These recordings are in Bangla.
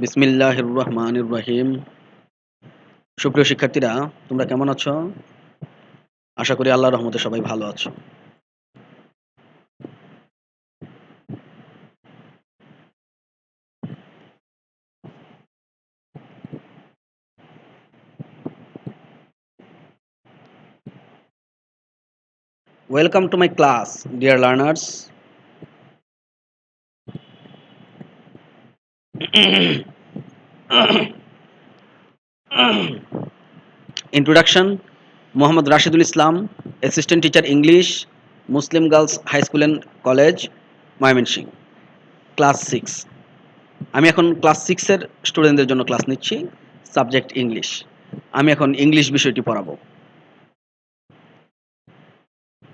বিসমিল্লাহির রহমানির রহিম। সুপ্রিয় শিক্ষার্থীরা, তোমরা কেমন আছো? আশা করি আল্লাহর রহমতে সবাই ভালো আছো। Welcome to my class, dear learners. Introduction: Mohammad Rashidul Islam, assistant teacher English, Muslim girls high school and college, Mymensingh, class 6। আমি এখন ক্লাস 6 এর স্টুডেন্টদের জন্য ক্লাস নিচ্ছি, সাবজেক্ট ইংলিশ। আমি এখন ইংলিশ বিষয়টি পড়াবো।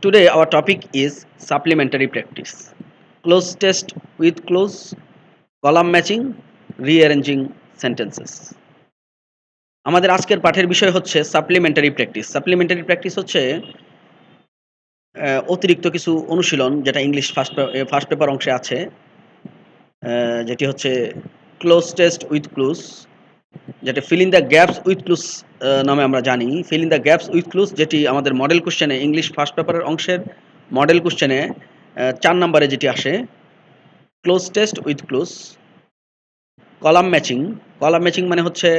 Today our topic is supplementary practice. Close test with close, column matching, rearranging sentences. আমাদের আজকের পাঠের বিষয় হচ্ছে সাপ্লিমেন্টারি প্র্যাকটিস। সাপ্লিমেন্টারি প্র্যাকটিস হচ্ছে অতিরিক্ত কিছু অনুশীলন, যেটা ইংলিশ ফার্স্ট পেপার অংশে আছে, যেটি হচ্ছে ক্লোজ টেস্ট উইথ ক্লুজ, যেটা feel in the gaps with clues নামে আমরা জানি। Feel in the gaps with clues, যেটি আমাদের মডেল কোশ্চেনে, ইংলিশ ফার্স্ট পেপারের অংশের মডেল কোশ্চেনে 4 নম্বরে যেটি আসে, close test with clues. Column matching, column matching মানে হচ্ছে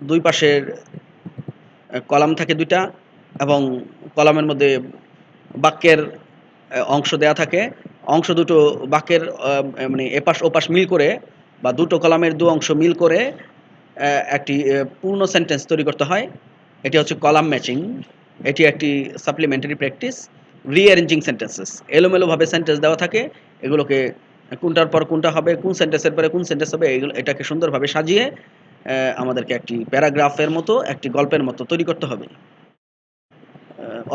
দুই পাশের কলাম থাকে দুইটা, এবং কলামের মধ্যে বাক্যের অংশ দেয়া থাকে। অংশ দুটো বাক্যের মানে এপাশ ওপাশ মিল করে, বা দুটো কলামের দু অংশ মিল করে একটি পূর্ণ সেন্টেন্স তৈরি করতে হয়। এটি হচ্ছে কলাম ম্যাচিং। এটি একটি সাপ্লিমেন্টারি প্র্যাকটিস। রিঅ্যারেঞ্জিং সেন্টেন্সেস, এলোমেলোভাবে সেন্টেন্স দেওয়া থাকে, এগুলোকে কোনটার পর কোনটা হবে, কোন সেন্টেন্সের পরে কোন সেন্টেন্স হবে, এটাকে সুন্দরভাবে সাজিয়ে আমাদেরকে একটি প্যারাগ্রাফের মতো, একটি গল্পের মতো তৈরি করতে হবে।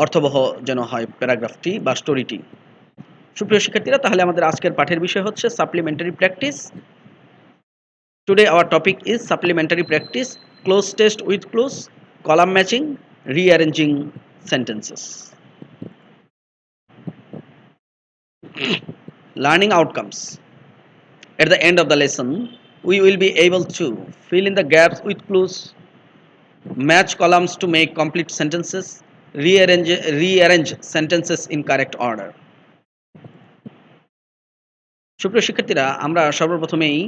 অর্থবহ যেন হয় প্যারাগ্রাফটি বা স্টোরিটি। সুপ্রিয় শিক্ষার্থীরা, তাহলে আমাদের আজকের পাঠের বিষয় হচ্ছে supplementary practice. Today our topic is supplementary practice, close test with close, column matching, rearranging sentences. Learning outcomes. At the end of the lesson, we will be able to fill in the gaps with clues, match columns to make complete sentences, rearrange sentences in correct order. সুপ্রিয় শিক্ষার্থীরা, আমরা সর্বপ্রথমেই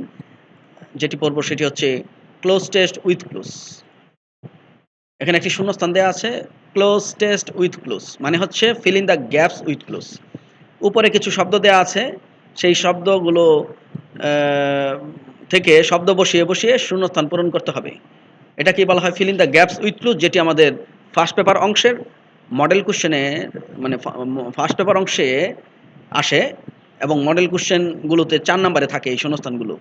যেটি পড়ব সেটি হচ্ছে ক্লোজ টেস্ট উইথ ক্লুজ। এখানে একটি শূন্যস্থান দেওয়া আছে। ক্লোজ টেস্ট উইথ ক্লুজ মানে হচ্ছে feel in the gaps with clues. উপরে কিছু শব্দ দেওয়া আছে, সেই শব্দগুলো থেকে শব্দ বসিয়ে বসিয়ে শূন্যস্থান পূরণ করতে হবে। এটা কি বলা হয়? Feel in the gaps with clues, যেটি আমাদের ফার্স্ট পেপার অংশের মডেল কোশ্চেনে, মানে ফার্স্ট পেপার অংশে আসে, এবং মডেল কোশ্চেনগুলোতে 4 নম্বরে থাকে এই শূন্যস্থানগুলো।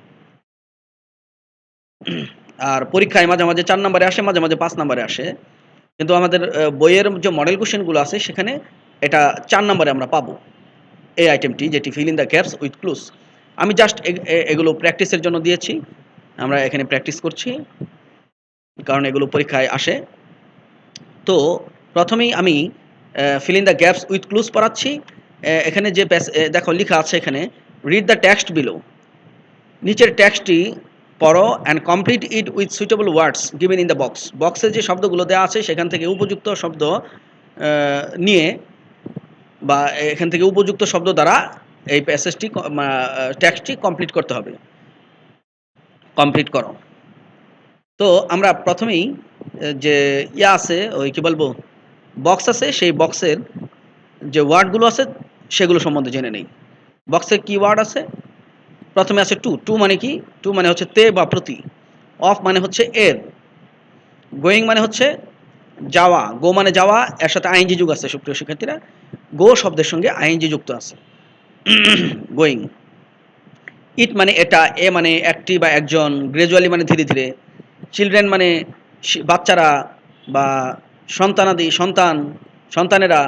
আর পরীক্ষায় মাঝে মাঝে 4 নম্বরে আসে, মাঝে মাঝে 5 নম্বরে আসে। কিন্তু আমাদের বইয়ের যে মডেল কোশ্চেনগুলো আছে সেখানে এটা 4 নম্বরে আমরা পাবো, এই আইটেমটি, যেটি feel in the gaps with clues. আমি জাস্ট এগুলো প্র্যাকটিসের জন্য দিয়েছি। আমরা এখানে প্র্যাকটিস করছি, কারণ এগুলো পরীক্ষায় আসে। তো প্রথমেই আমি feel in the gaps with clues পড়াচ্ছি। এখানে যে দেখো লেখা আছে এখানে, রিড দ্য টেক্সট বিলো। নিচের টেক্সটটি পড়ো and complete it with suitable words given in the box. বক্সে যে শব্দগুলো দেওয়া আছে সেখান থেকে উপযুক্ত শব্দ নিয়ে, বা এখান থেকে উপযুক্ত শব্দ দ্বারা এই প্যাসেজটি, টেক্সটটি কমপ্লিট করতে হবে। কমপ্লিট করো। তো আমরা প্রথমেই যে আছে, ওই কি বলবো, বক্স আছে, সেই বক্সের যে ওয়ার্ডগুলো আছে সেগুলো সম্বন্ধে জেনে নেই। বক্সে কি ওয়ার্ড আছে? প্রথমে আছে টু। টু মানে কি? টু মানে হচ্ছে তে বা প্রতি। অফ মানে হচ্ছে এর। গোয়িং মানে হচ্ছে যাওয়া। গো মানে যাওয়া, এর সাথে আইএনজি যুগ আছে। সুপ্রিয় শিক্ষার্থীরা, গো শব্দের সঙ্গে আইএনজি যুক্ত আছে। গোয়িং। ইট মানে এটা, এ মানে একটি বা একজন, গ্রাজুয়ালি মানে ধীরে ধীরে, চিলড্রেন মানে বাচ্চারা বা সন্তানাদি, সন্তান, সন্তানেরা,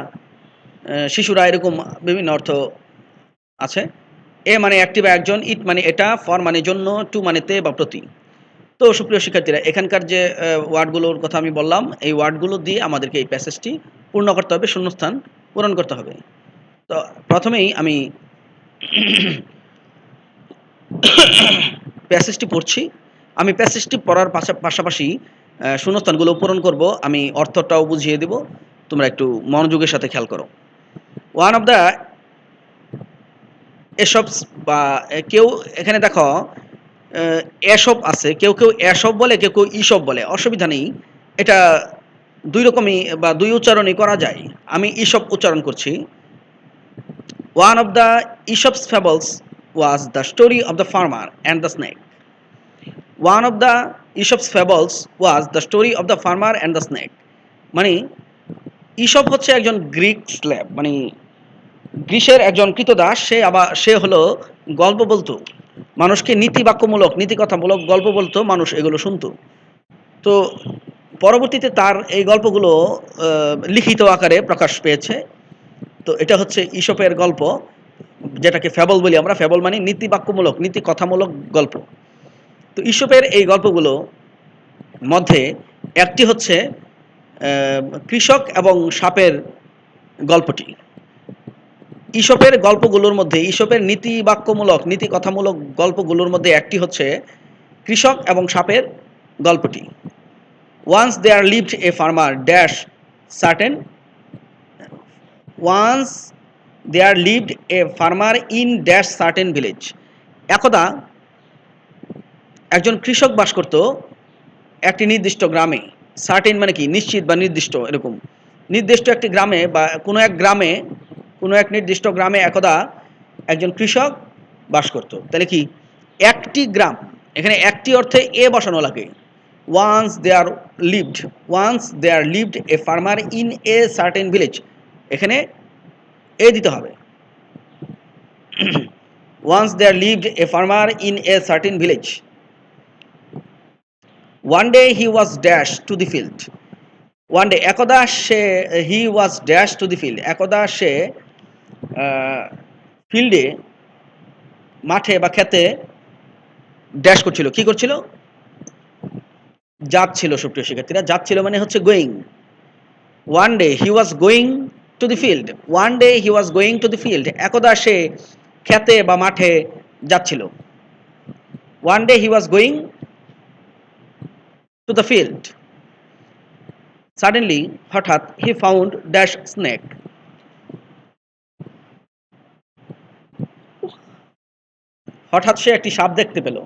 শিশুরা, এরকম বিভিন্ন অর্থ আছে। এ মানে একটি বা একজন, ইট মানে এটা, ফর মানে জন্য, টু মানে তে বা প্রতি। তো সুপ্রিয় শিক্ষার্থীরা, এখানকার যে ওয়ার্ডগুলোর কথা আমি বললাম, এই ওয়ার্ডগুলো দিয়ে আমাদেরকে এই প্যাসেজটি পূর্ণ করতে হবে, শূন্যস্থান পূরণ করতে হবে। তো প্রথমেই আমি প্যাসেজটি পড়ছি। আমি প্যাসেজটি পড়ার পাশাপাশি শূন্যস্থানগুলো পূরণ করব। আমি অর্থটাও বুঝিয়ে দেব। তোমরা একটু মনোযোগের সাথে খেয়াল করো। ওয়ান অফ দ্য এসপস বা কেউ এখানে দেখো এসব আছে, কেউ কেউ এসব বলে, কেউ কেউ ইসব বলে, অসুবিধা নেই। এটা দুই রকমই বা দুই উচ্চারণই করা যায়। আমি ইসব উচ্চারণ করছি। One of the Aesop's fables was the story of the farmer and the snake. One of the Aesop's fables was the story of the farmer and the snake. মানে ইসব হচ্ছে একজন গ্রিক স্ল্যাব, মানে গ্রীসের একজন কৃতদাস। সে হলো গল্প বলতো, মানুষকে নীতি বাক্যমূলক নীতি কথামূলক গল্প বলতো, মানুষ এগুলো শুনতো। তো পরবর্তীতে তার এই গল্পগুলো লিখিত আকারে প্রকাশ পেয়েছে। তো এটা হচ্ছে ঈশপের গল্প, যেটাকে ফ্যাবল বলি আমরা। ফ্যাবল মানে নীতি বাক্যমূলক নীতি কথামূলক গল্প। তো ঈশপের এই গল্পগুলো মধ্যে একটি হচ্ছে কৃষক এবং সাপের গল্পটি। ঈশপের গল্পগুলোর মধ্যে, ঈশপের নীতি বাক্যমূলক নীতি কথামূলক গল্পগুলোর মধ্যে একটি হচ্ছে কৃষক এবং সাপের গল্পটি। Once there lived a farmer dash certain once there lived a farmer in dash certain village. একদা একজন কৃষক বাস করত একটি নির্দিষ্ট গ্রামে। সার্টেন মানে কি, নিশ্চিত বা নির্দিষ্ট, এরকম নির্দিষ্ট একটি গ্রামে বা কোনো এক গ্রামে, কোনো এক নির্দিষ্ট গ্রামে একদা একজন কৃষক বাস করত। তাহলে কি একটি গ্রাম, এখানে একটি অর্থে এ বসানো লাগে। Once there lived, once there lived a farmer in a certain village, এখানে এ দিতে হবে। Once there lived a farmer in a certain village. One day he was dash to the field. One day একদা সে, he was dash to the field, একদা সে ফিল্ডে মাঠে বা খেতে ড্যাশ করছিল। কি করছিল? যাচ্ছিল। সুপ্রিয় শিক্ষার্থীরা, যাচ্ছিল মানে হচ্ছে going. One day he was going to the field, one day he was going to the field, একদা সে খেতে বা মাঠে যাচ্ছিল। One day he was going to the field, suddenly হঠাৎ, হি ফাউন্ড ড্যাশ স্নেক, হঠাৎ সে একটি সাপ দেখতে পেল।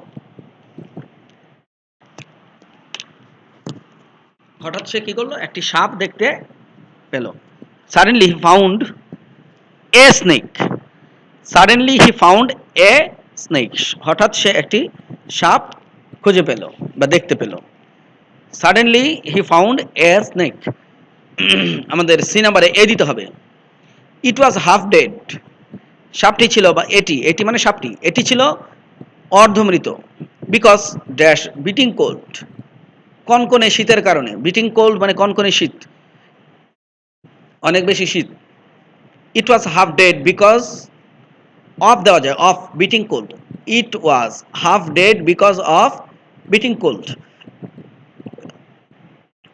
হঠাৎ সে কি করলো? একটি সাপ দেখতে পেল। Suddenly he found a snake, suddenly he found a snake, হঠাৎ সে একটি সাপ খুঁজে পেল বা দেখতে পেল। Suddenly he found a snake, আমাদের সি নাম্বারে এ দিতে হবে। ইট ওয়াজ হাফ ডেড, সাপটি ছিল বা এটি, এটি মানে সাপটি, এটি ছিল অর্ধমৃত। বিকজ ড্যাশ বিটিং কোল্ড, কনকনে শীতের কারণে। বিটিং কোল্ড মানে কনকনে শীত, অনেক বেশি শীত। ইট ওয়াজ হাফ ডেড বিকজ অফ দেওয়া যায়, of beating cold. It was half dead because of beating cold,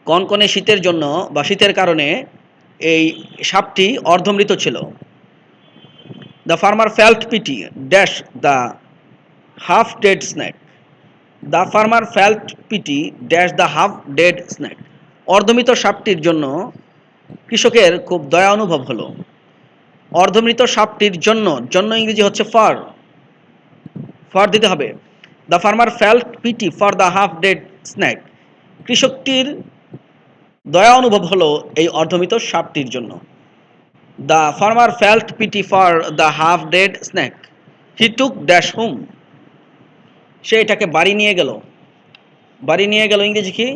কনকনে শীতের জন্য বা শীতের কারণে এই সাপটি অর্ধমৃত ছিল। The farmer felt pity dash the half dead snake, the farmer felt pity dash the half dead snake, অর্ধমৃত সাপটির জন্য কৃষকের খুব দয়া অনুভব হলো। অর্ধমৃত সাপটির জন্য, জন্য ইংরেজি হচ্ছে ফর, ফর দিতে হবে। The farmer felt pity for the half dead snake, কৃষকটির দয়া অনুভব হলো এই অর্ধমৃত সাপটির জন্য। The farmer felt pity for the half dead snake, he took dash home, সে এটাকে বাড়ি নিয়ে গেল। বাড়ি নিয়ে গেল ইংরেজি কি?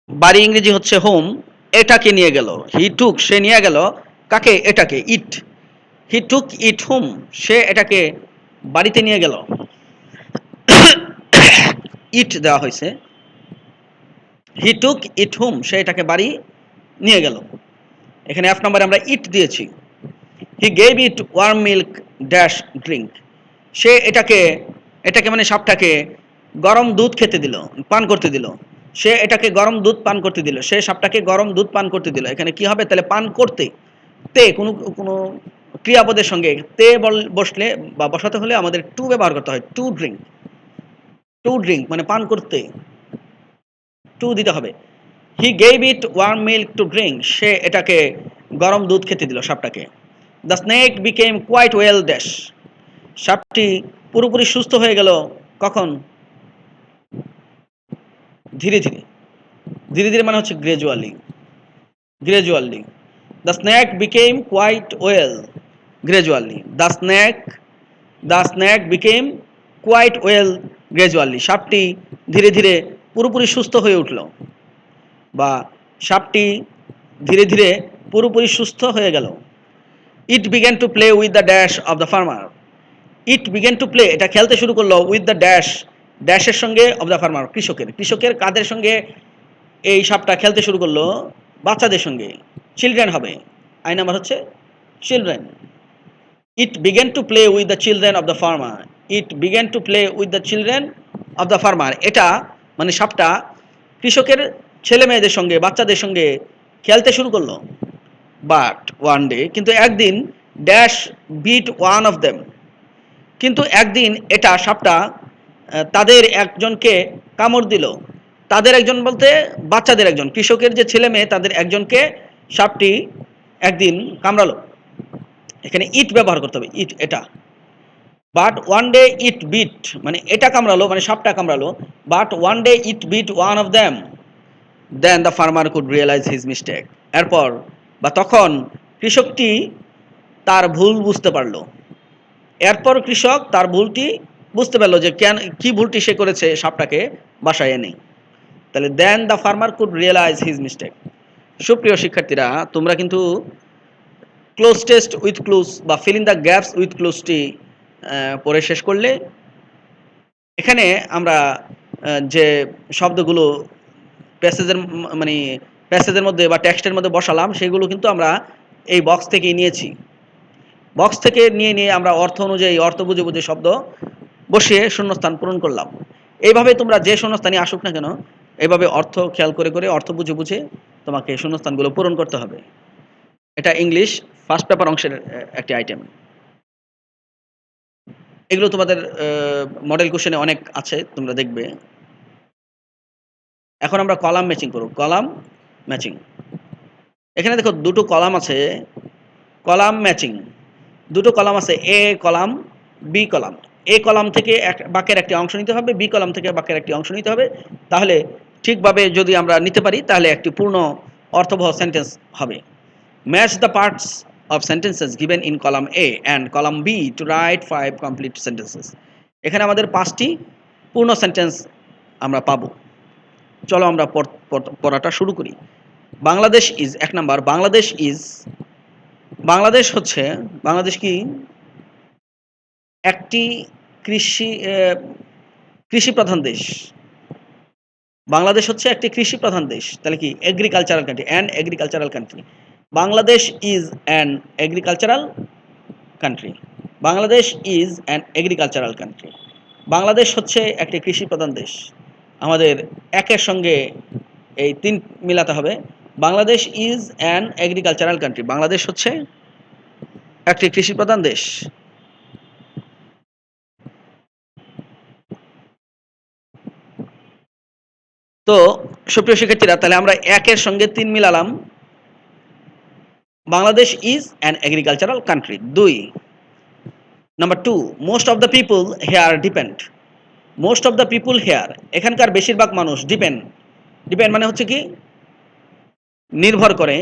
বাড়ি ইংরেজি হচ্ছে হোম। এটাকে নিয়ে গেল, হি টুক, সে নিয়ে গেল কাকে? এটাকে, ইট। হি টুক ইট হোম, সে এটাকে বাড়িতে নিয়ে গেল। ইট দেওয়া হয়েছে, হি টুক ইট হোম, সে এটাকে বাড়ি নিয়ে গেল। এখানে এক নম্বরে আমরা ইট দিয়েছি। He gave it warm milk dash drink, সে এটাকে, এটাকে মানে সাপটাকে গরম দুধ খেতে দিল, পান করতে দিল। সে এটাকে গরম দুধ পান করতে দিল, সে সাপটাকে গরম দুধ পান করতে দিল। এখানে কি হবে তাহলে? পান করতে, তে কোনো কোনো ক্রিয়াপদের সঙ্গে তে বসলে বা বসাতে হলে আমাদের টু ব্যবহার করতে হয়। টু ড্রিঙ্ক, টু ড্রিঙ্ক মানে পান করতে টু দিতে হবে। He gave it warm milk to drink, সে এটাকে গরম দুধ খেতে দিল সাপটাকে। The snake became quite well dash, সাপটি পুরোপুরি সুস্থ হয়ে গেল কখন? ধীরে ধীরে, ধীরে ধীরে মানে হচ্ছে gradually, gradually. The snake became quite well gradually, the snake became quite well gradually, সাপটি ধীরে ধীরে পুরোপুরি সুস্থ হয়ে উঠল, বা সাপটি ধীরে ধীরে পুরোপুরি সুস্থ হয়ে গেল। It began to play with the dash of the farmer, it began to play এটা খেলতে শুরু করলো, উইথ দ্য ড্যাশ ড্যাশের সঙ্গে অফ দ্য ফার্মার কৃষকের, কৃষকের কাদের সঙ্গে এই সাপটা খেলতে শুরু করলো? বাচ্চাদের সঙ্গে, চিলড্রেন হবে, আই নাম্বার হচ্ছে children. It began to play with the children of the farmer, it began to play with the children of the farmer, এটা মানে সাপটা কৃষকের ছেলে মেয়েদের সঙ্গে বাচ্চাদের সঙ্গে খেলতে শুরু করলো। বাট ওয়ান ডে, কিন্তু একদিন, dash bit one of them, কিন্তু একদিন এটা সাপটা তাদের একজনকে কামড় দিল। তাদের একজন বলতে বাচ্চাদের একজন, কৃষকের যে ছেলে মেয়ে তাদের একজনকে সাপটি একদিন কামড়ালো। এখানে ইট ব্যবহার করতে হবে, ইট এটা। But one day it bit মানে এটা কামড়ালো মানে সাপটা কামড়ালো। But one day it bit one of them, then the farmer could realise his mistake, এরপর বা তখন কৃষকটি তার ভুল বুঝতে পারলো। এরপর কৃষক তার ভুলটি বুঝতে পারলো যে কেন, কি ভুলটি সে করেছে সাপটাকে বাসায় এনে। তাহলে then the farmer could realise his mistake. সুপ্রিয় শিক্ষার্থীরা, তোমরা কিন্তু ক্লোজ টেস্ট উইথ ক্লুজ বা fill in the gaps with ক্লুজটি পড়ে শেষ করলে। এখানে আমরা যে শব্দগুলো প্যাসেজের মানে প্যাসেজের মধ্যে বা টেক্সটের মধ্যে বসালাম সেগুলো কিন্তু আমরা এই বক্স থেকেই নিয়েছি। বক্স থেকে নিয়ে নিয়ে আমরা অর্থ অনুযায়ী, অর্থ বুঝে বুঝে শব্দ বসিয়ে শূন্যস্থান পূরণ করলাম। এইভাবে তোমরা যে শূন্যস্থানই আসুক না কেন, এইভাবে অর্থ খেয়াল করে করে অর্থ বুঝে বুঝে তোমাকে শূন্যস্থানগুলো পূরণ করতে হবে। এটা ইংলিশ ফার্স্ট পেপার অংশের একটি আইটেম। এগুলো তোমাদের মডেল কোশ্চেনে অনেক আছে, তোমরা দেখবে। এখন আমরা কলাম ম্যাচিং করব। কলাম ম্যাচিং, এখানে দেখো দুটো কলাম আছে, কলাম ম্যাচিং। দুটো কলাম আছে, এ কলাম, বি কলাম। এ কলাম থেকে বাক্যের একটি অংশ নিতে হবে, বি কলাম থেকে বাক্যের একটি অংশ নিতে হবে। তাহলে ঠিকভাবে যদি আমরা নিতে পারি তাহলে একটি পূর্ণ অর্থবহ সেন্টেন্স হবে। Match the parts of sentences given in column A and column B to write 5 complete sentences. এখানে আমাদের 5টি পূর্ণ সেন্টেন্স আমরা পাবো। চলো আমরা পড়াটা শুরু করি। Bangladesh is, 1 number, Bangladesh is, Bangladesh হচ্ছে, বাংলাদেশ কি? একটি কৃষি প্রধান দেশ। বাংলাদেশ হচ্ছে একটি কৃষি প্রধান দেশ। তাহলে কি? Agricultural country, and agricultural country. Bangladesh is an agricultural country. Bangladesh is an agricultural country. Bangladesh হচ্ছে একটি কৃষি প্রধান দেশ। আমাদের একের সঙ্গে এই 3 মিলাতে হবে। Bangladesh is an agricultural country, Bangladesh হচ্ছে একটি কৃষি প্রধান দেশ। তো সুপ্রিয় শিক্ষার্থীরা, তাহলে আমরা একের সঙ্গে 3 মিলালাম। Bangladesh is an agricultural country. 2 number 2, most of the people here depend. Most of the people here, এখানকার বেশিরভাগ মানুষ, ডিপেন্ড, ডিপেন্ড মানে হচ্ছে কি? নির্ভর করে।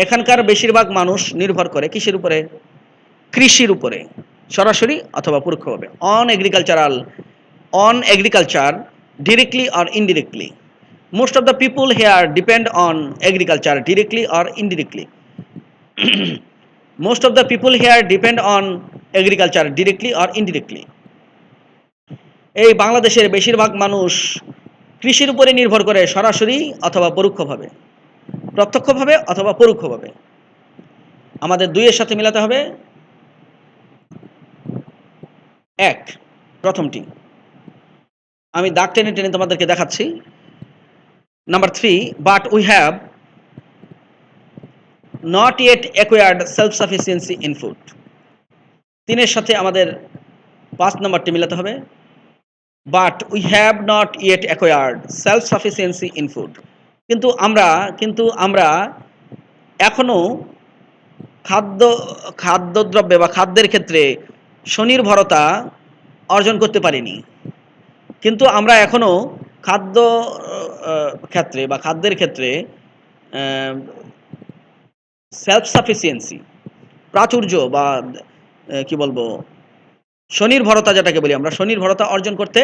এখানকার বেশিরভাগ মানুষ নির্ভর করে কিসের উপরে? কৃষির উপরে, সরাসরি অথবা পরোক্ষভাবে। On agricultural, on agriculture, directly or indirectly. Most of the people here depend on agriculture directly or indirectly. Most of the people here depend on agriculture directly or indirectly. এই বাংলাদেশের বেশিরভাগ মানুষ কৃষির উপরে নির্ভর করে সরাসরি অথবা পরোক্ষভাবে, প্রত্যক্ষভাবে অথবা পরোক্ষভাবে। আমাদের 2 এর সাথে মিলাতে হবে। 1, প্রথমটি আমি দাগ টেনে টেনে তোমাদেরকে দেখাচ্ছি। Number 3, but we have, not yet acquired self sufficiency in food. 3 এর সাথে আমাদের 5 নম্বরটি মিলাতে হবে। But we have not yet acquired self sufficiency in food. কিন্তু আমরা এখনো খাদ্য খাদ্যদ্রব্যে বা খাদ্যের ক্ষেত্রে স্বনির্ভরতা অর্জন করতে পারিনি। কিন্তু আমরা এখনো খাদ্য ক্ষেত্রে বা খাদ্যের ক্ষেত্রে সেলফ সাফিসিয়েন্সি, প্রাচুর্য বা কি বলবো, স্বনির্ভরতা যেটাকে বলি, আমরা স্বনির্ভরতা অর্জন করতে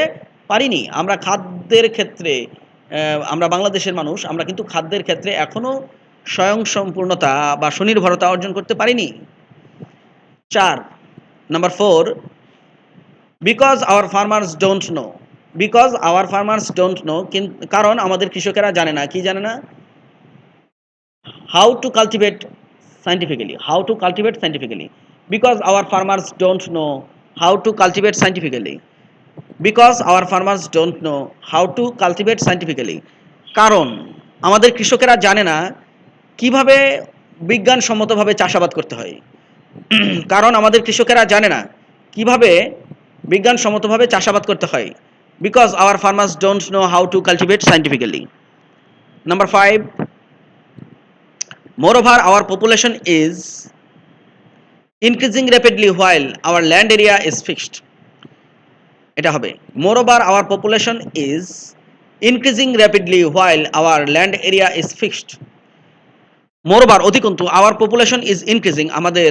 পারিনি। আমরা খাদ্যের ক্ষেত্রে আমরা বাংলাদেশের মানুষ, আমরা কিন্তু খাদ্যের ক্ষেত্রে এখনো স্বয়ংসম্পূর্ণতা বা স্বনির্ভরতা অর্জন করতে পারিনি। 4 number 4, because our farmers don't know. Because our farmers don't know, কারণ আমাদের কৃষকেরা জানে না। কি জানে না? how to cultivate scientifically. How to cultivate scientifically. Because our farmers don't know how to cultivate scientifically. Because our farmers don't know how to cultivate scientifically. কারণ আমাদের কৃষকেরা জানে না কিভাবে বিজ্ঞানসম্মতভাবে চাষাবাদ করতে হয়। কারণ আমাদের কৃষকেরা জানে না কিভাবে বিজ্ঞানসম্মতভাবে চাষাবাদ করতে হয়। Because our farmers don't know how to cultivate scientifically. Number 5, moreover our population is increasing rapidly while our land area is fixed. এটা হবে moreover our population is increasing rapidly while our land area is fixed. moreover অধিকন্তু our population is increasing, আমাদের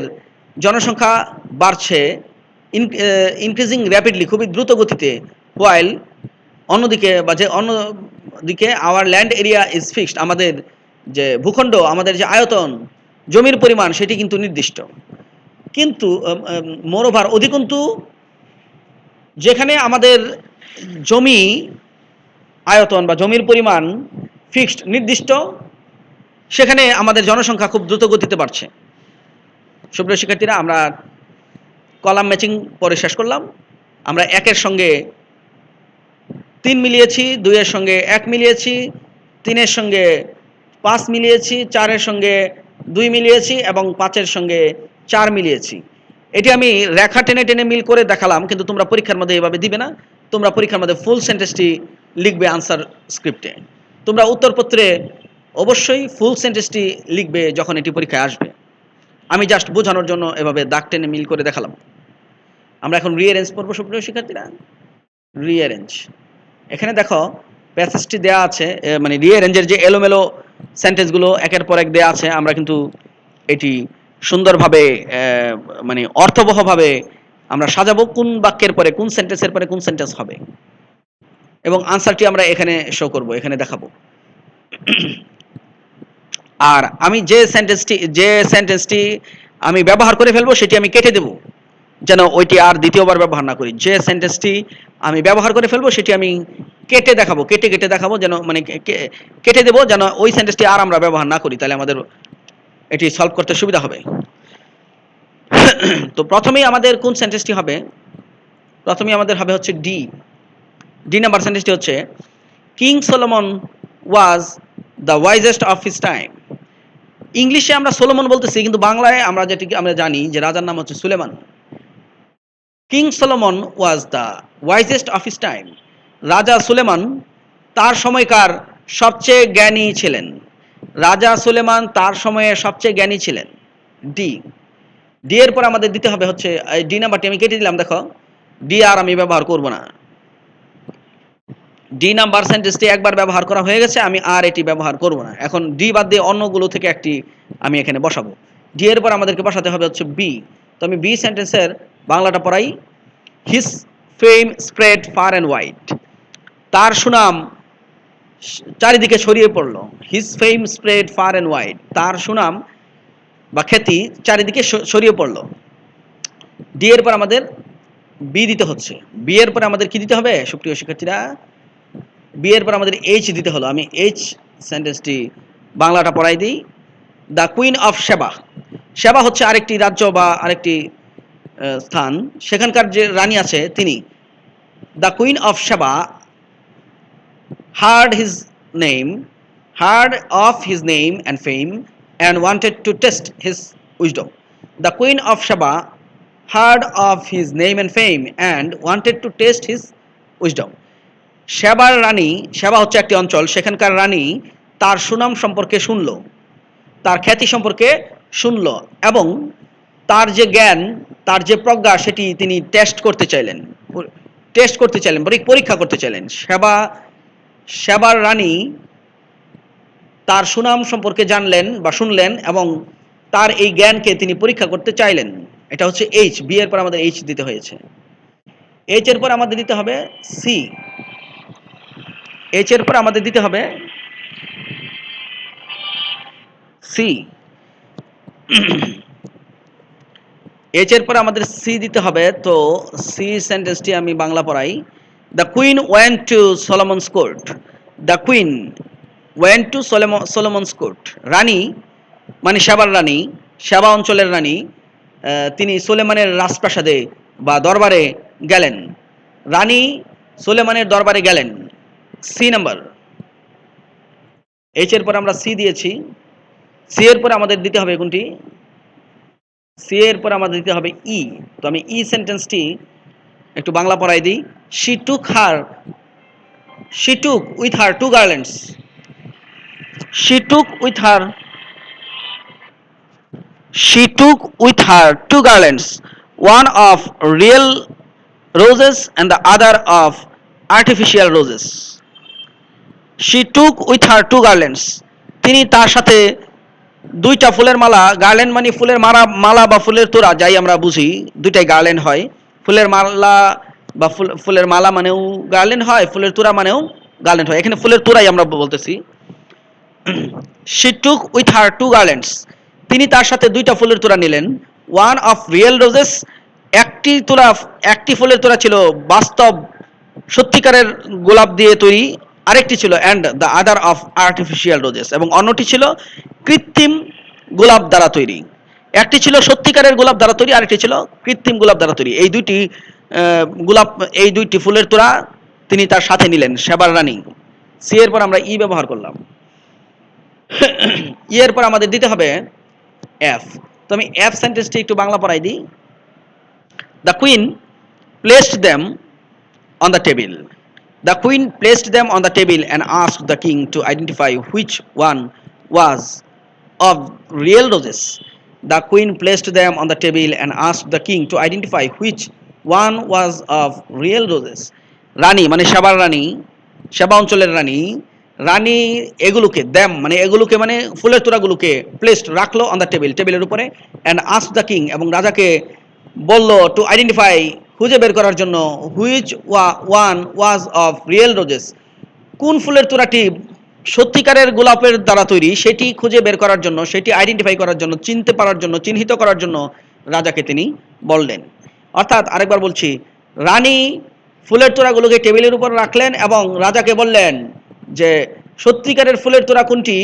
জনসংখ্যা বাড়ছে increasing rapidly, খুবই দ্রুত গতিতে, while অন্যদিকে বা যে অন্যদিকে our land area is fixed, আমাদের যে ভূখণ্ড, আমাদের যে আয়তন, জমির পরিমাণ সেটি কিন্তু নির্দিষ্ট। কিন্তু মোরওভার অধিকন্তু যেখানে আমাদের জমি আয়তন বা জমির পরিমাণ ফিক্সড নির্দিষ্ট, সেখানে আমাদের জনসংখ্যা খুব দ্রুত গতিতে বাড়ছে। সুপ্রিয় শিক্ষার্থীরা, আমরা কলাম ম্যাচিং পরে শেষ করলাম। আমরা 1 এর সঙ্গে 3 মিলিয়েছি, 2 এর সঙ্গে 1 মিলিয়েছি, 3 এর সঙ্গে 5 মিলিয়েছি, 4 এর সঙ্গে 2 মিলিয়েছি এবং 5 এর সঙ্গে 4 মিলিয়েছি। এটি আমি রেখা টেনে টেনে মিল করে দেখালাম, কিন্তু তোমরা পরীক্ষার মধ্যে এভাবে দিবে না। তোমরা পরীক্ষার মধ্যে ফুল সেন্টেন্সটি লিখবে আনসার স্ক্রিপ্টে। তোমরা উত্তরপত্রে অবশ্যই ফুল সেন্টেন্সটি লিখবে যখন এটি পরীক্ষায় আসবে। আমি জাস্ট বোঝানোর জন্য এভাবে দাগ টেনে মিল করে দেখালাম। আমরা এখন রিঅ্যারেঞ্জ পড়বো সুপ্রিয় শিক্ষার্থীরা। রিঅ্যারেঞ্জ, এখানে দেখো প্যাসেজটি দেয়া আছে, মানে রিঅ্যারেঞ্জের যে এলোমেলো সেন্টেন্সগুলো একের পর এক দেয়া আছে, আমরা কিন্তু এটি সুন্দরভাবে মানে অর্থবহভাবে আমরা সাজাবো কোন বাক্যের পরে কোন সেন্টেন্সের পরে কোন সেন্টেন্স হবে, এবং আনসারটি আমরা এখানে শো করব, এখানে দেখাবো। আর আমি যে সেন্টেন্সটি আমি ব্যবহার করে ফেলবো সেটি আমি কেটে দেব, যেন ওইটি আর দ্বিতীয়বার ব্যবহার না করি। যে সেন্টেন্সটি আমি ব্যবহার করে ফেলবো সেটি আমি কেটে দেখাবো, কেটে দেখাবো, যেন মানে কেটে দেবো, যেন ওই সেন্টেন্সটি আর আমরা ব্যবহার না করি, তাহলে আমাদের এটি সলভ করতে সুবিধা হবে। তো প্রথমেই আমাদের কোন সেন্টেন্সটি হবে? প্রথমেই আমাদের হবে হচ্ছে ডি নাম্বার সেন্টেন্সটি হচ্ছে, king Solomon was the wisest of his time. ইংলিশে আমরা সোলোমন বলতেছি, কিন্তু বাংলায় আমরা যেটিকে আমরা জানি যে রাজার নাম হচ্ছে Suleman. King Solomon was the wisest of his time. রাজা সুলেমান তার সময়কার সবচেয়ে জ্ঞানী ছিলেন। রাজা সুলেমান তার সময়ে সবচেয়ে জ্ঞানী ছিলেন। ডি এর পর আমাদের দিতে হবে হচ্ছে, ডি নাম্বারটি আমি কেটে দিলাম, দেখো ডি আর আমি ব্যবহার করব না। ডি নাম্বার সেন্টেন্সটি একবার ব্যবহার করা হয়ে গেছে, আমি আর এটি ব্যবহার করব না। এখন ডি বাদ দিয়ে অন্যগুলো থেকে একটি আমি এখানে বসাবো। ডি এর পর আমাদেরকে বসাতে হবে হচ্ছে বি। তো আমি বি সেন্টেন্সের বাংলাটা পড়াই। His fame spread fur and wide. তার সুনাম চারিদিকে ছড়িয়ে পড়ল। His fame spread fur and wide, তার সুনাম বা খ্যাতি চারিদিকে ছড়িয়ে পড়ল। ডি এর পর আমাদের বি দিতে হচ্ছে। বি এর পর আমাদের কি দিতে হবে সুপ্রিয় শিক্ষার্থীরা? বি এর পর আমাদের এইচ দিতে হলো। আমি এইচ সেন্টেন্সটি বাংলাটা পড়াই দিই। দ্য কুইন অফ সেবা। সেবা হচ্ছে আরেকটি রাজ্য বা আরেকটি স্থান, সেখানকার যে রানী আছে তিনি। দ্য কুইন অফ সেবা heard of his name and fame and wanted to test his wisdom. The Queen of Sheba heard of his name and fame and wanted to test his wisdom. সেবার রানী, সেবা হচ্ছে একটি অঞ্চল, সেখানকার রানী তার সুনাম সম্পর্কে শুনল, তার খ্যাতি সম্পর্কে শুনল এবং তার যে জ্ঞান, তার যে প্রজ্ঞা সেটি তিনি টেস্ট করতে চাইলেন, পরীক্ষা করতে চাইলেন। সেবার রানী তার সুনাম সম্পর্কে জানলেন বা শুনলেন এবং তার এই জ্ঞানকে তিনি পরীক্ষা করতে চাইলেন। এটা হচ্ছে এইচ, বি এর পর আমাদের এইচ দিতে হয়েছে। এইচ এর পর আমাদের দিতে হবে সি, এইচ এর পর আমাদের দিতে হবে সি, এইচ এর পর আমাদের সি দিতে হবে। তো সি সেন্টেন্সটি আমি বাংলা পড়াই। The queen went to Solomon's court. The queen went to Solomon's court. রানী মানে সেবার রানী, সেবা অঞ্চলের রানী, তিনি সোলেমানের রাজপ্রাসাদে বা দরবারে গেলেন। রানী সোলেমানের দরবারে গেলেন। C number. এইচ এর পর আমরা সি দিয়েছি। সি এর পর আমাদের দিতে হবে কোনটি? সি এর পর আমাদের দিতে হবে ই। তো আমি ই সেন্টেন্সটি একটু বাংলা পড়াই দিই। she took with her two garlands. she took with her two garlands, one of real roses and the other of artificial roses. she took with her two garlands. তিনি তার সাথে দুইটা ফুলের মালা, গার্ল্যান্ড মানে ফুলের মালা বা ফুলের তোড়া, যাই আমরা বুঝি, দুইটাই গার্ল্যান্ড হয়। ফুলের মালা বা ফুলের মালা মানেও গার্ল্যান্ড হয়, ফুলের তোড়া মানেও গার্ল্যান্ড হয়। এখানে ফুলের তোড়াই আমরা বলতেছি। she took with her two garlands. তিনি তার সাথে দুইটা ফুলের তোড়া নিলেন। one of real roses, একটি ফুলের তোড়া ছিল বাস্তব সত্যিকারের গোলাপ দিয়ে তৈরি, আরেকটি ছিল and the other of artificial roses, এবং অন্যটি ছিল কৃত্রিম গোলাপ দ্বারা তৈরি। একটি ছিল সত্যিকারের গোলাপ দ্বারা তৈরি, আরেকটি ছিল কৃত্রিম গোলাপ দ্বারা তৈরি। এই দুইটি ফুলের তোড়া তিনি তার সাথে নিলেন, সেবার রানী। সি এর পর আমরা ই ব্যবহার করলাম। ই এর পর আমাদের দিতে হবে এফ। তো আমি এফ সেন্টেন্সটি একটু বাংলা পড়াই দিই। The queen placed them on the table. The queen placed them on the table and asked the king to identify which one was of real roses. The queen placed them on the table and asked the king to identify which one was of real roses. রানী মানে সেবার রানী, সেবা অঞ্চলের রানী, রানী এগুলোকে এগুলোকে মানে ফুলের তোড়াগুলোকে প্লেসড রাখলো অন দ্য টেবিলের উপরে, অ্যান্ড আস্কড দ্য কিং, এবং রাজাকে বলল টু আইডেন্টিফাই, খুঁজে বের করার জন্য, which one was of real roses, কোন ফুলের তোড়াটি সত্যিকারের গোলাপের দ্বারা তৈরি সেটি খুঁজে বের করার জন্য, সেটি আইডেন্টিফাই করার জন্য, চিনতে পারার জন্য, চিহ্নিত করার জন্য রাজাকে তিনি বললেন। অর্থাৎ আরেকবার বলছি, রানী ফুলের তোড়াগুলোকে টেবিলের উপর রাখলেন এবং রাজাকে বললেন যে সত্যিকারের ফুলের তোড়া কোনটি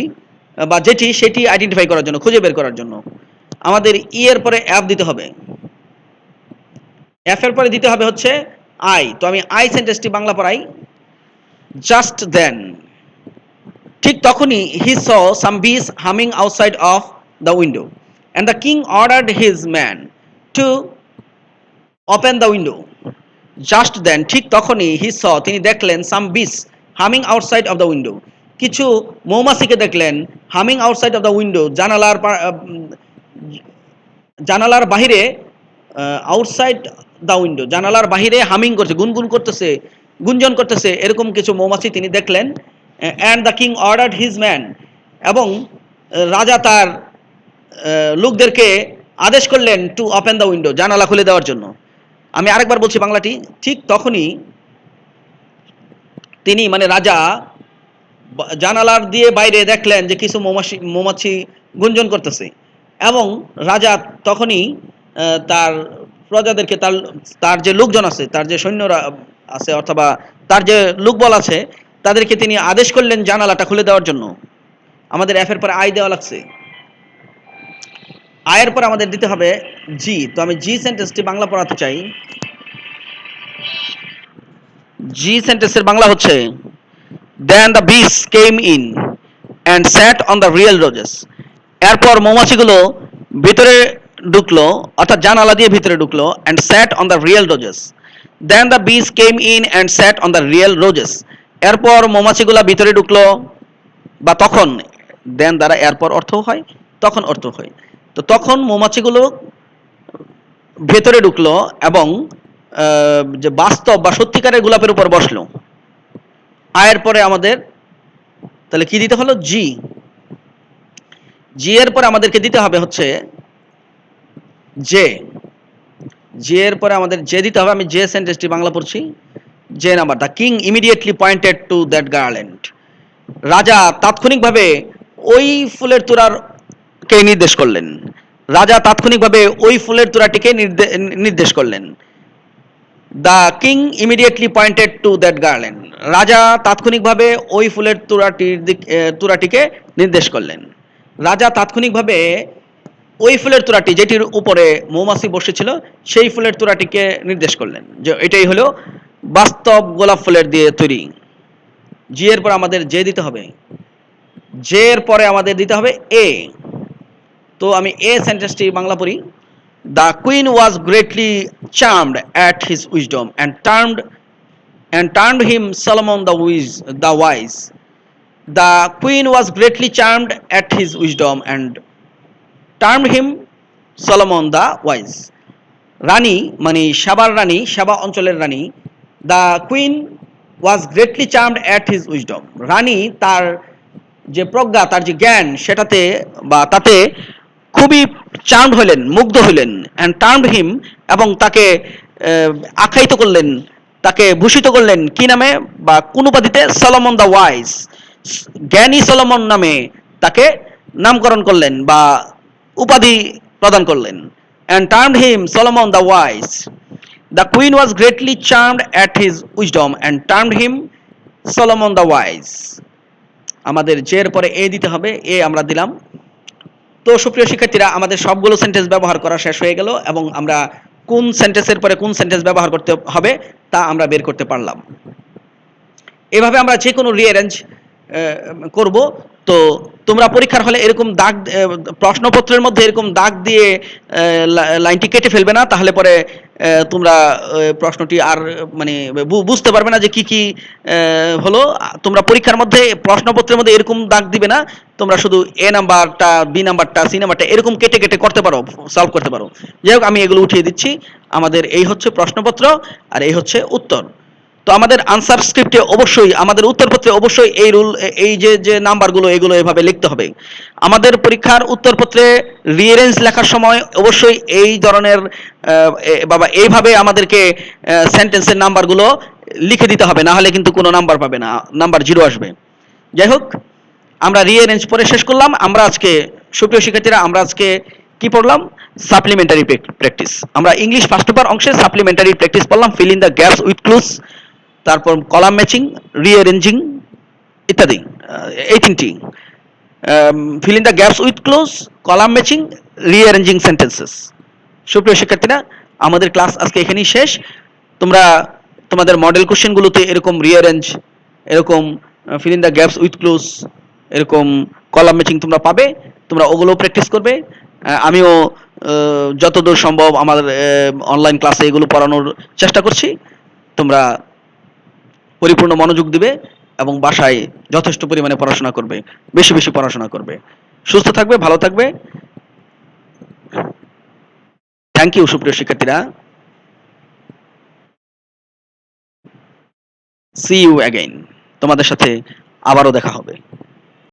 বা যেটি, সেটি আইডেন্টিফাই করার জন্য, খুঁজে বের করার জন্য। আমাদের ই এর পরে এফ দিতে হবে। এফ এর পরে দিতে হবে হচ্ছে আই। তো আমি আই সেন্টেন্সটি বাংলা পড়াই। জাস্ট দেন, ঠিক তখনই, he saw some bees humming outside of the window and the king ordered his man to open the window. Just then, ঠিক তখনই, হি স তিনি দেখলেন, some bees humming outside of the window, কিছু মৌমাছিকে দেখলেন, humming outside of the window, জানালার বাহিরে, আউটসাইড দ্য উইন্ডো জানালার বাহিরে হামিং করছে, গুনগুন করতেছে, গুঞ্জন করতেছে, এরকম কিছু মৌমাছি তিনি দেখলেন। And the king ordered his man, এবং রাজা তার লোকদেরকে আদেশ করলেন টু ওপেন দ্য উইন্ডো, জানালা খুলে দেওয়ার জন্য। আমি আরেকবার বলছি বাংলাটি। ঠিক তখনই তিনি মানে রাজা জানালার দিয়ে বাইরে দেখলেন যে কিছু মৌমাছি গুঞ্জন করতেছে, এবং রাজা তখনই তার প্রজাদেরকে, তার যে লোকজন আছে, তার যে সৈন্যরা আছে অথবা তার যে লোকবল আছে, তাদেরকে তিনি আদেশ করলেন জানালাটা খুলে দেওয়ার জন্য। আমাদের এফ এর পর আই দেওয়া লাগছে। আয়ের পর আমাদের দিতে হবে জি। তো আমি জি সেন্টেন্সটি বাংলা পড়াতে চাই। জি সেন্টেন্সের বাংলা হচ্ছে, then the bees came in and sat on the real roses. এরপর মৌমাছিগুলো ভিতরে ঢুকলো, অর্থাৎ জানালা দিয়ে ভিতরে ঢুকলো, and sat on the real roses. Then the bees came in and sat on the real roses. এরপর মৌমাছিগুলো ভিতরে ঢুকলো, বা তখন, দেন দ্বারা এরপর অর্থ হয়, তখন অর্থ হয়। তো তখন মৌমাছিগুলো ভেতরে ঢুকলো এবং যে বাস্তব বা সত্যিকারের গোলাপের উপর বসলো। আয়ের পরে আমাদের তাহলে কি দিতে হলো? জি। জি এর পরে আমাদেরকে দিতে হবে হচ্ছে যে। জি এর পরে আমাদের যে দিতে হবে। আমি যে সেন্টেন্সটি বাংলা পড়ছি। যে number, the king immediately pointed to that garland. রাজা তাৎক্ষণিকভাবে ওই ফুলের তোড়ার কে নির্দেশ করলেন। রাজা তাৎক্ষণিকভাবে ওই ফুলের তোড়াটিকে নির্দেশ করলেন। The king immediately pointed to that garland. রাজা তাৎক্ষণিকভাবে ওই ফুলের তোড়াটিকে নির্দেশ করলেন। রাজা তাৎক্ষণিকভাবে ওই ফুলের তোড়াটি যেটির উপরে মৌমাছি বসেছিল সেই ফুলের তোড়াটিকে নির্দেশ করলেন, যে এটাই হলো বাস্তব গোলাপ ফুলের দিয়ে তৈরি। জি এর পর আমাদের যে দিতে হবে। যে এর পরে আমাদের দিতে হবে এ। তো আমি এ সেন্টেন্সটি বাংলা পড়ি। The queen was greatly charmed at his wisdom and turned him Solomon the wise. The queen was greatly charmed at his wisdom and turned him Solomon the wise. রানী মানে সাবার রানী, সাবা অঞ্চলের রানী। The queen was greatly charmed at his wisdom. রানী তার যে প্রজ্ঞা, তার যে জ্ঞান, সেটাতে বা তাতে খুবই চার্মড হইলেন, মুগ্ধ হইলেন। অ্যান্ড টার্মড হিম, এবং তাকে আখ্যায়িত করলেন, তাকে ভূষিত করলেন কি নামে বা কোন উপাধিতে? সলোমন দ্য ওয়াইজ, জ্ঞানী সলোমন নামে তাকে নামকরণ করলেন বা উপাধি প্রদান করলেন। and termed him Solomon the wise. The queen was greatly charmed at his wisdom and termed him Solomon the wise. আমাদের যের পরে এ দিতে হবে। এ আমরা দিলাম। তো সুপ্রিয় শিক্ষার্থীরা, আমাদের সবগুলো সেন্টেন্স ব্যবহার করা শেষ হয়ে গেল এবং আমরা কোন সেন্টেন্সের পরে কোন সেন্টেন্স ব্যবহার করতে হবে তা আমরা বের করতে পারলাম। এভাবে আমরা যে কোনো রিঅ্যারেঞ্জ করব। তো তোমরা পরীক্ষার হলে এরকম দাগ, প্রশ্নপত্রের মধ্যে এরকম দাগ দিয়ে লাইনটি কেটে ফেলবে না, তাহলে পরে তোমরা প্রশ্নটি আর মানে বুঝতে পারবে না যে কি কি হলো। তোমরা পরীক্ষার মধ্যে প্রশ্নপত্রের মধ্যে এরকম দাগ দিবে না, তোমরা শুধু এ নাম্বারটা, বি নাম্বারটা, সি নাম্বারটা এরকম কেটে কেটে করতে পারো, সলভ করতে পারো। যাই হোক, আমি এগুলো উঠিয়ে দিচ্ছি। আমাদের এই হচ্ছে প্রশ্নপত্র আর এই হচ্ছে উত্তর। তো আমাদের আনসার স্ক্রিপ্টে অবশ্যই, আমাদের উত্তরপত্রে অবশ্যই এই রুল, এই যে নাম্বারগুলো, এগুলো এভাবে লিখতে হবে। আমাদের পরীক্ষার উত্তরপত্রে রিঅ্যারেঞ্জ লেখার সময় অবশ্যই এই ধরনের বাবা এইভাবে আমাদেরকে সেন্টেন্সের নাম্বারগুলো লিখে দিতে হবে, না হলে কিন্তু কোনো নাম্বার পাবে না, নাম্বার 0 আসবে। যাই হোক, আমরা রিঅ্যারেঞ্জ পরে শেষ করলাম। আমরা আজকে, সুপ্রিয় শিক্ষার্থীরা, আমরা আজকে কি পড়লাম? Supplementary practice. আমরা ইংলিশ ফার্স্ট পেপার অংশের সাপ্লিমেন্টারি প্র্যাকটিস পড়লাম। Feel in the gaps with clues, তারপর কলাম ম্যাচিং, রিঅ্যারেঞ্জিং ইত্যাদি। এই তিনটি, feel in the gaps with close, column matching, rearranging sentences. সুপ্রিয় শিক্ষার্থীরা, আমাদের ক্লাস আজকে এখানেই শেষ। তোমরা তোমাদের মডেল কোশ্চেনগুলোতে এরকম রিঅ্যারেঞ্জ, এরকম feel in the gaps with close, এরকম কলাম ম্যাচিং তোমরা পাবে। তোমরা ওগুলো প্র্যাকটিস করবে। আমিও যতদূর সম্ভব আমার অনলাইন ক্লাসে এগুলো পড়ানোর চেষ্টা করছি। তোমরা পরিপূর্ণ মনোযোগ দিবে এবং বাসায় যথেষ্ট পরিমাণে পড়াশোনা করবে, বেশি বেশি পড়াশোনা করবে। সুস্থ থাকবে, ভালো থাকবে। থ্যাংক ইউ সুপ্রিয় শিক্ষার্থীরা। See you again. তোমাদের সাথে আবারও দেখা হবে।